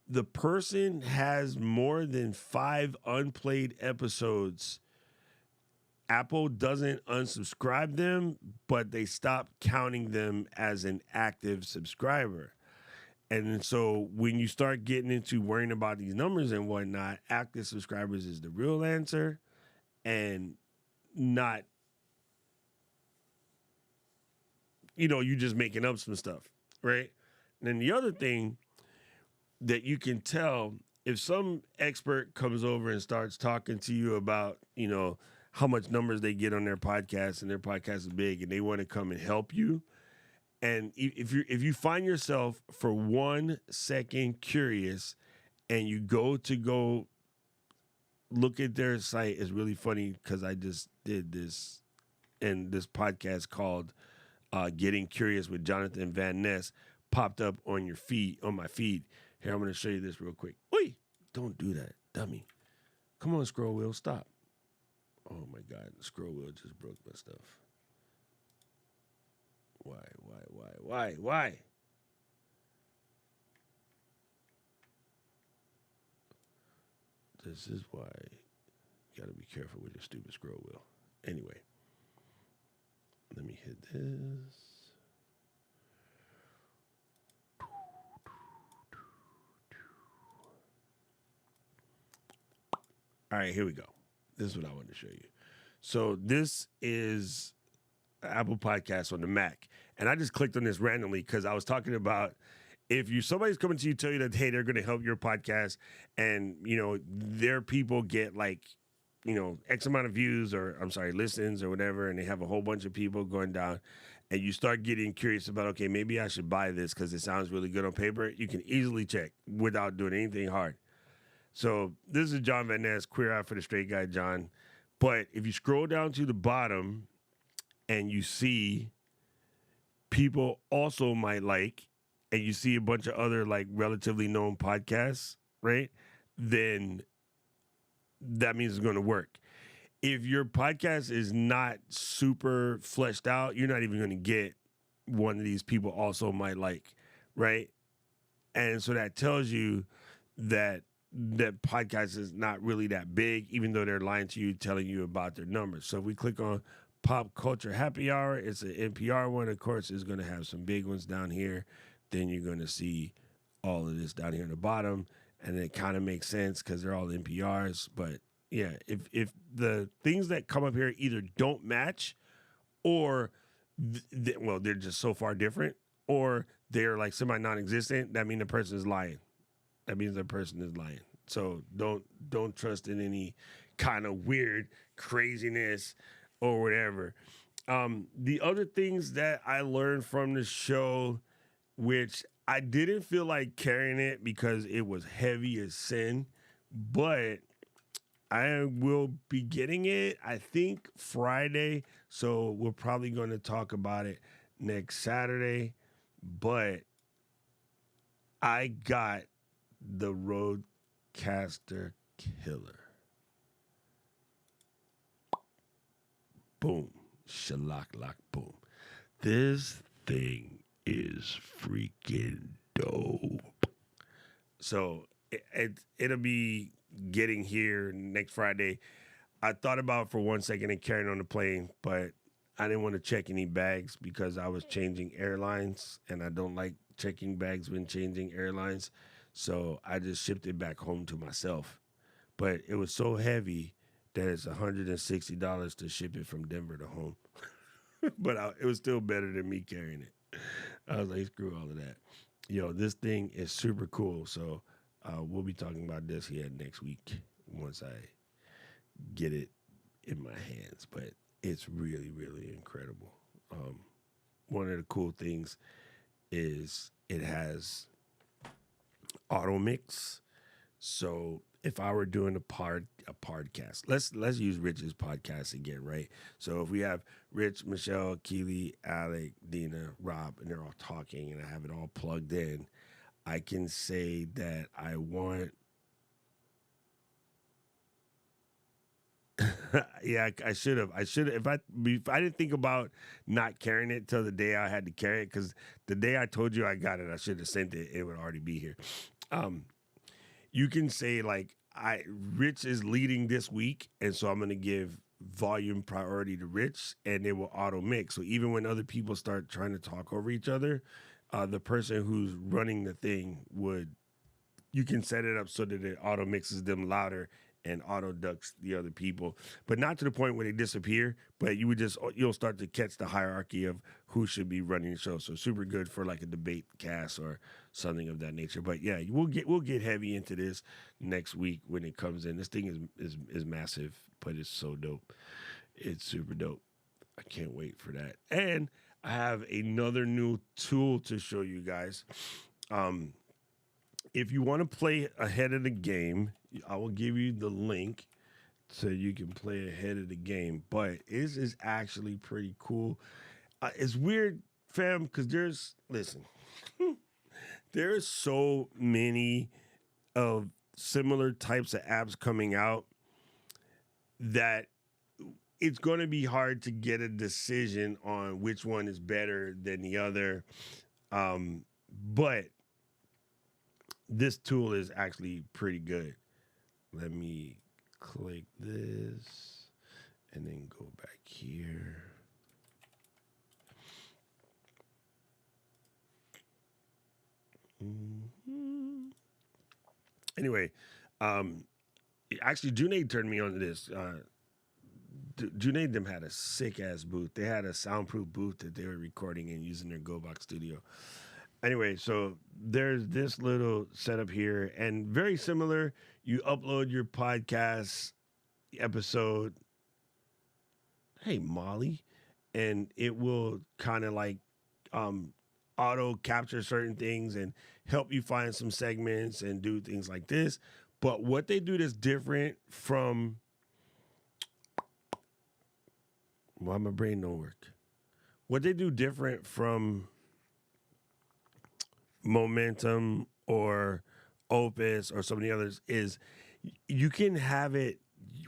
the person has more than 5 unplayed episodes, Apple doesn't unsubscribe them, but they stop counting them as an active subscriber. And so when you start getting into worrying about these numbers and whatnot, active subscribers is the real answer and not, you just making up some stuff, right? And then the other thing that you can tell, if some expert comes over and starts talking to you about, how much numbers they get on their podcast and their podcast is big and they want to come and help you, and if you find yourself for 1 second curious and you go look at their site, it's really funny because I just did this in this podcast called Getting Curious with Jonathan Van Ness popped up on my feed. Here, I'm going to show you this real quick. Oi! Don't do that, dummy. Come on, scroll wheel, stop. Oh my God, the scroll wheel just broke my stuff. Why? This is why you gotta be careful with your stupid scroll wheel. Anyway, let me hit this. All right, here we go. This is what I wanted to show you. So this is Apple Podcasts on the Mac. And I just clicked on this randomly because I was talking about if somebody's coming to you, tell you that, hey, they're going to help your podcast and, their people get X amount of views listens or whatever, and they have a whole bunch of people going down and you start getting curious about, okay, maybe I should buy this because it sounds really good on paper. You can easily check without doing anything hard. So this is John Van Ness, Queer Eye for the Straight Guy, John. But if you scroll down to the bottom and you see people also might like, and you see a bunch of other relatively known podcasts, right? Then that means it's going to work. If your podcast is not super fleshed out, you're not even going to get one of these people also might like, right? And so that tells you that podcast is not really that big, even though they're lying to you, telling you about their numbers. So if we click on Pop Culture Happy Hour, it's an NPR one. Of course, it's going to have some big ones down here. Then you're going to see all of this down here in the bottom. And it kind of makes sense because they're all NPRs. But yeah, if the things that come up here either don't match or well, they're just so far different, or they're like semi non-existent. That means the person is lying. That means the person is lying. So don't trust in any kind of weird craziness or whatever. The other things that I learned from the show, which I didn't feel like carrying it because it was heavy as sin, but I will be getting it, I think, Friday. So we're probably going to talk about it next Saturday. But I got the Roadcaster Killer. Boom. Shalak lock boom. This thing is freaking dope. So it'll be getting here next Friday. I thought about it for 1 second and carrying on the plane, but I didn't want to check any bags because I was changing airlines, and I don't like checking bags when changing airlines. So I just shipped it back home to myself. But it was so heavy that it's $160 to ship it from Denver to home. But it was still better than me carrying it. I was like, screw all of that. Yo, this thing is super cool. So we'll be talking about this here next week once I get it in my hands. But it's really, really incredible. One of the cool things is it has auto mix. So if I were doing a podcast, let's use Rich's podcast again, right? So if we have Rich, Michelle, Keely, Alec, Dina, Rob, and they're all talking, and I have it all plugged in, I can say that I want. Yeah, I should have. If I didn't think about not carrying it till the day I had to carry it, because the day I told you I got it, I should have sent it. It would already be here. You can say like Rich is leading this week, and so I'm gonna give volume priority to Rich, and it will auto mix. So even when other people start trying to talk over each other, the person who's running the thing you can set it up so that it auto mixes them louder and auto ducks the other people, but not to the point where they disappear. But you'll start to catch the hierarchy of who should be running the show. So super good for like a debate cast or something of that nature. But yeah, we'll get heavy into this next week when it comes in. This thing is massive, but it's so dope. It's super dope. I can't wait for that. And I have another new tool to show you guys. If you want to play ahead of the game, I will give you the link so you can play ahead of the game. But it is actually pretty cool. It's weird, fam, because there's so many of similar types of apps coming out that it's going to be hard to get a decision on which one is better than the other. But this tool is actually pretty good. Let me click this and then go back here. Anyway, actually, Junaid turned me on to this. Junaid them had a sick ass booth. They had a soundproof booth that they were recording in using their GoBox studio. Anyway, so there's this little setup here, and very similar. You upload your podcast episode. Hey, Molly, and it will kind of like auto capture certain things and help you find some segments and do things like this. But what they do that's different from why my brain don't work. What they do different from Momentum or Opus or some of the others is you can have it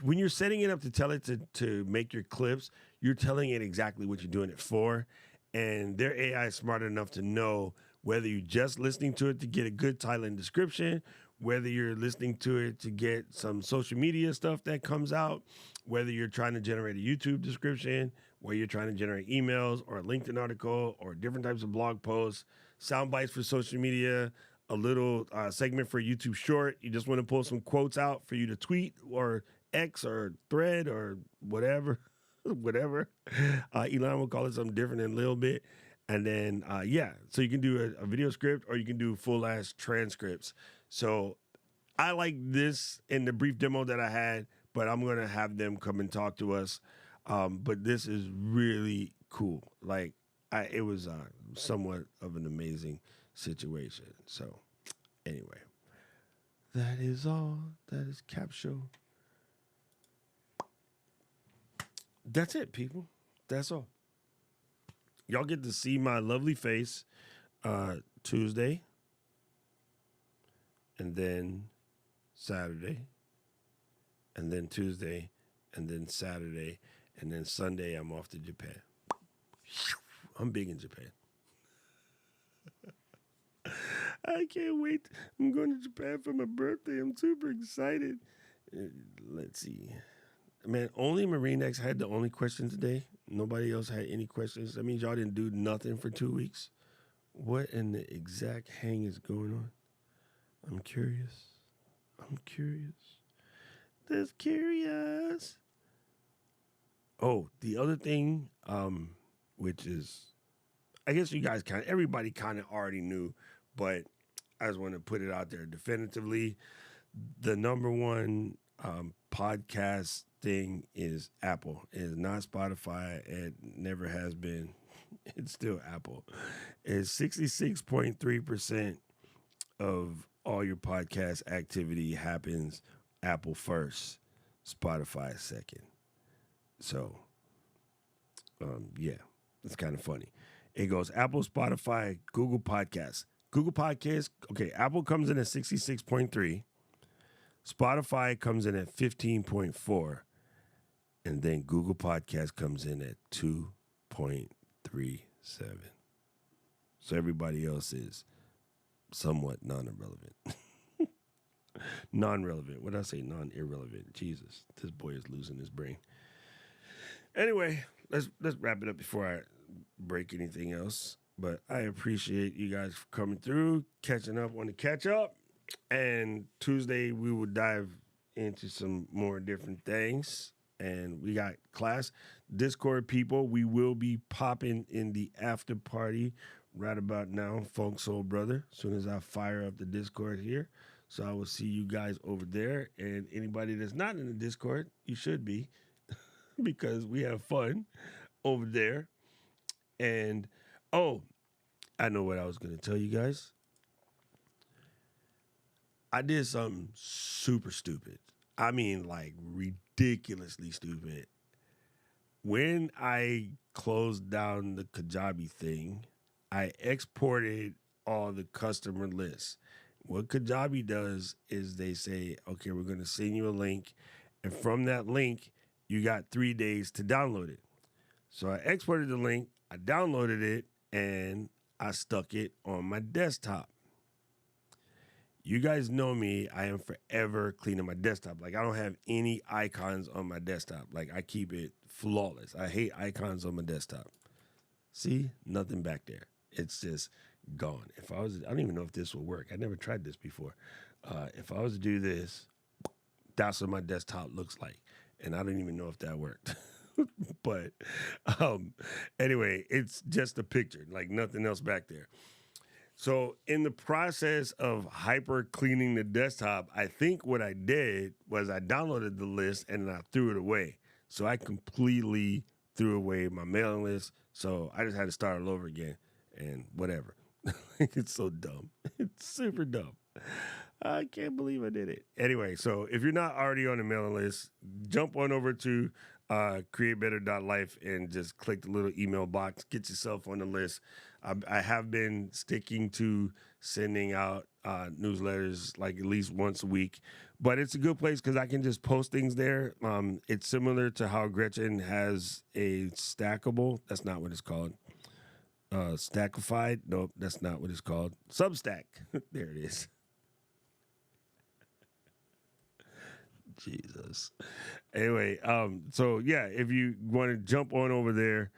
when you're setting it up to tell it to make your clips, you're telling it exactly what you're doing it for. And their AI is smart enough to know whether you're just listening to it to get a good title and description, whether you're listening to it to get some social media stuff that comes out, whether you're trying to generate a YouTube description, whether you're trying to generate emails or a LinkedIn article or different types of blog posts, sound bites for social media, a little segment for YouTube short. You just want to pull some quotes out for you to tweet or X or thread or whatever. whatever. Elon will call it something different in a little bit. And then, so you can do a video script or you can do full ass transcripts. So I like this in the brief demo that I had, but I'm going to have them come and talk to us. But this is really cool. Like, it was somewhat of an amazing situation. So, anyway, that is all. That is Cap Show. That's it, people. That's all. Y'all get to see my lovely face Tuesday, and then Saturday, and then Tuesday, and then Saturday, and then Sunday I'm off to Japan. I'm big in Japan. I can't wait. I'm going to Japan for my birthday. I'm super excited. Let's see. Man, only MarineX had the only question today. Nobody else had any questions. That means y'all didn't do nothing for 2 weeks. What in the exact hang is going on? I'm curious. Just curious. Oh, the other thing, which is, I guess you guys everybody kind of already knew, but I just want to put it out there definitively. The number one podcast thing is Apple. It is not Spotify. It never has been. It's still Apple. It's 66.3% of all your podcast activity happens Apple first, Spotify second. So, it's kind of funny. It goes Apple, Spotify, Google Podcasts. Google Podcasts, okay, Apple comes in at 66.3. Spotify comes in at 15.4. And then Google Podcast comes in at 2.37. So everybody else is somewhat non-irrelevant. Non-relevant. What did I say? Non-irrelevant. Jesus, this boy is losing his brain. Anyway, let's wrap it up before I break anything else. But I appreciate you guys coming through, catching up on the catch up. And Tuesday we will dive into some more different things. And we got class Discord people. We will be popping in the after party right about now, Funk Soul Brother, as soon as I fire up the Discord here. So I will see you guys over there. And anybody that's not in the Discord, you should be, because we have fun over there. And, I know what I was going to tell you guys. I did something super stupid. I mean, like, ridiculously stupid. When I closed down the Kajabi thing, I exported all the customer lists. What Kajabi does is they say, okay, we're going to send you a link. And from that link, you got 3 days to download it. So I exported the link, I downloaded it, and I stuck it on my desktop. You guys know me, I am forever cleaning my desktop. Like, I don't have any icons on my desktop. Like, I keep it flawless. I hate icons on my desktop. See? Nothing back there. It's just gone. I don't even know if this will work. I never tried this before. If I was to do this, that's what my desktop looks like. And I don't even know if that worked. But anyway, it's just a picture, like nothing else back there. So in the process of hyper cleaning the desktop, I think what I did was I downloaded the list and I threw it away. So I completely threw away my mailing list. So I just had to start all over again and whatever. It's so dumb. It's super dumb. I can't believe I did it. Anyway, so if you're not already on the mailing list, jump on over to createbetter.life and just click the little email box. Get yourself on the list. I have been sticking to sending out newsletters like at least once a week. But it's a good place because I can just post things there. It's similar to how Gretchen has a stackable. That's not what it's called. Stackified. Nope, that's not what it's called. Substack. There it is. Jesus. Anyway, so yeah, if you want to jump on over there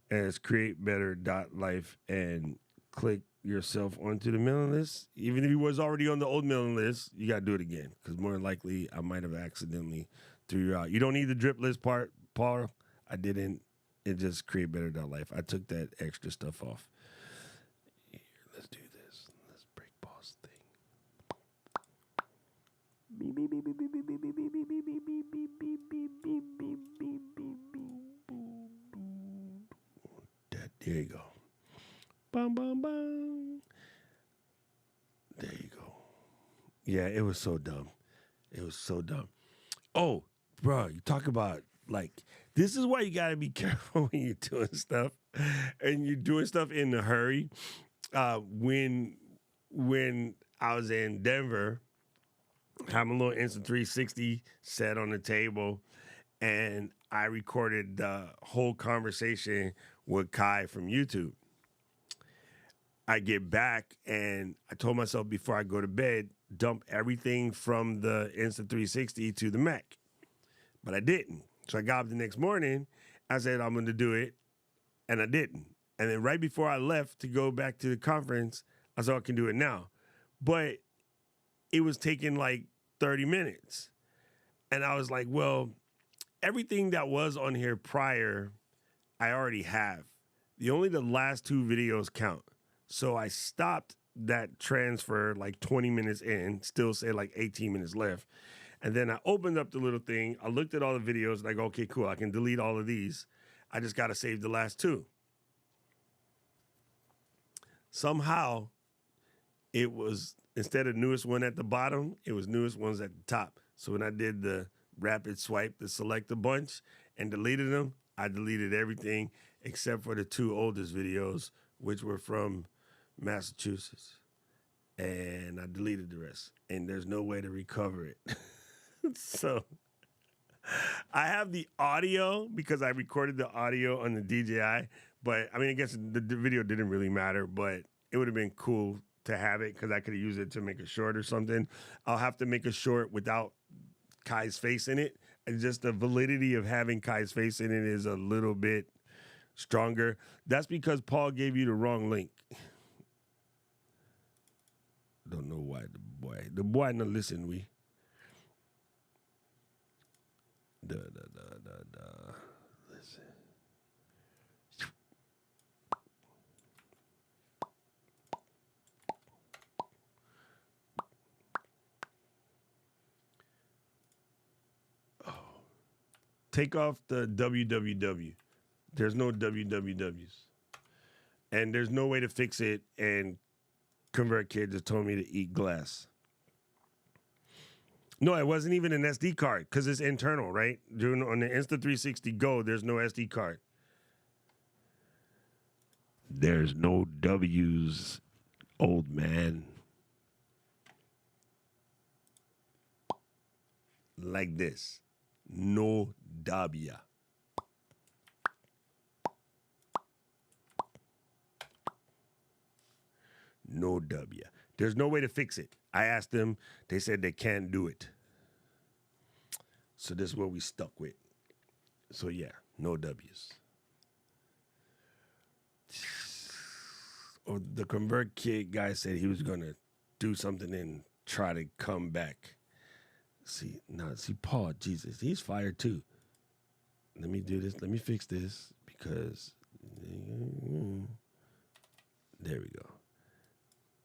as createbetter.life and click yourself onto the mailing list, even if you was already on the old mailing list, you got to do it again because more than likely I might have accidentally threw you out. You don't need the drip list part, Paul. I didn't. It just create better than life. I took that extra stuff off. Here, let's do this. Let's break pause thing. There you go. Bum, bum, bum. There you go. Yeah, it was so dumb. It was so dumb. Oh, bro, you talk about like this is why you gotta be careful when you're doing stuff, and you're doing stuff in a hurry. When I was in Denver, having a little Instant 360 set on the table, and I recorded the whole conversation with Kai from YouTube. I get back and I told myself before I go to bed, dump everything from the Instant 360 to the Mac. But I didn't. So I got up the next morning. I said, I'm going to do it. And I didn't. And then right before I left to go back to the conference, I said, I can do it now. But it was taking like 30 minutes. And I was like, well, everything that was on here prior, I already have. Only the last two videos count. So I stopped that transfer like 20 minutes in, still say like 18 minutes left. And then I opened up the little thing. I looked at all the videos and I go, okay, cool. I can delete all of these. I just got to save the last two. Somehow it was, instead of newest one at the bottom, it was newest ones at the top. So when I did the rapid swipe to select a bunch and deleted them, I deleted everything except for the two oldest videos, which were from Massachusetts, and I deleted the rest, and there's no way to recover it. So I have the audio because I recorded the audio on the DJI, but I mean, I guess the video didn't really matter, but it would have been cool to have it because I could have used it to make a short or something. I'll have to make a short without Kai's face in it, and just the validity of having Kai's face in it is a little bit stronger. That's because Paul gave you the wrong link. Don't know why the boy no listen we. Listen. Oh. Take off the www. There's no wwws. And there's no way to fix it, and ConvertKit just told me to eat glass. No, it wasn't even an SD card because it's internal, right? On the Insta360 Go, there's no SD card. There's no W's, old man. Like this. No W. No W. There's no way to fix it. I asked them. They said they can't do it. So this is what we stuck with. So yeah, no W's. Or the ConvertKit guy said he was going to do something and try to come back. See, Paul, Jesus, he's fired too. Let me do this. Let me fix this because there we go.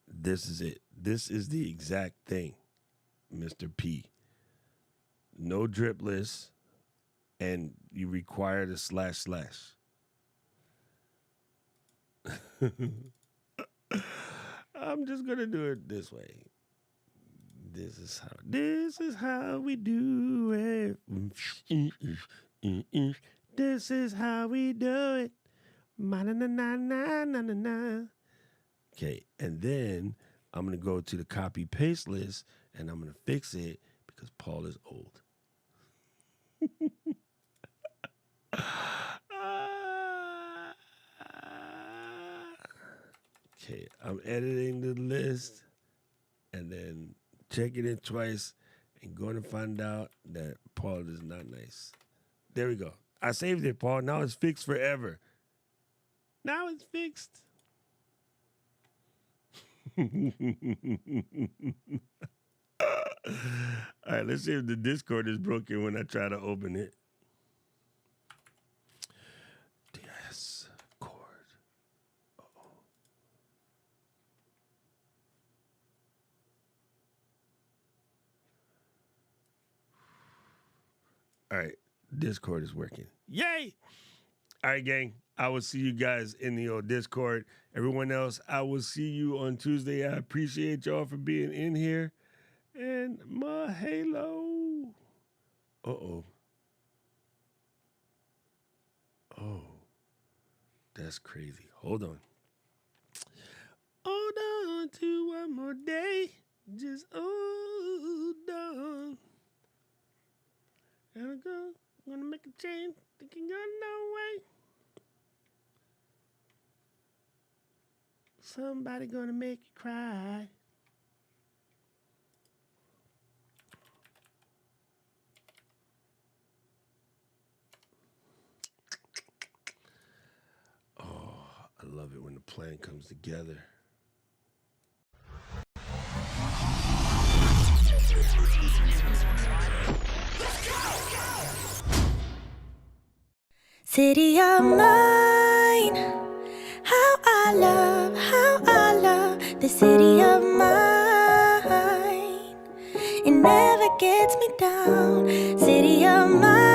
This is it. This is the exact thing, Mr. P. No dripless, and you require the // I'm just gonna do it this way. This is how we do it. This is how we do it. Na-na-na-na-na-na-na. Okay, and then I'm gonna go to the copy paste list and I'm gonna fix it because Paul is old. Okay, I'm editing the list and then checking it twice and going to find out that Paul is not nice. There we go. I saved it, Paul. Now it's fixed forever. Now it's fixed. All right, let's see if the Discord is broken when I try to open it. All right, Discord is working. Yay! All right, gang. I will see you guys in the old Discord. Everyone else, I will see you on Tuesday. I appreciate y'all for being in here. And mahalo. Uh-oh. Oh, that's crazy. Hold on. Hold on to one more day. Just hold on. Gotta go. Gonna make a change. Thinking you're no way. Somebody gonna make you cry. Oh, I love it when the plan comes together. City of mine, how I love the city of mine. It never gets me down. City of mine.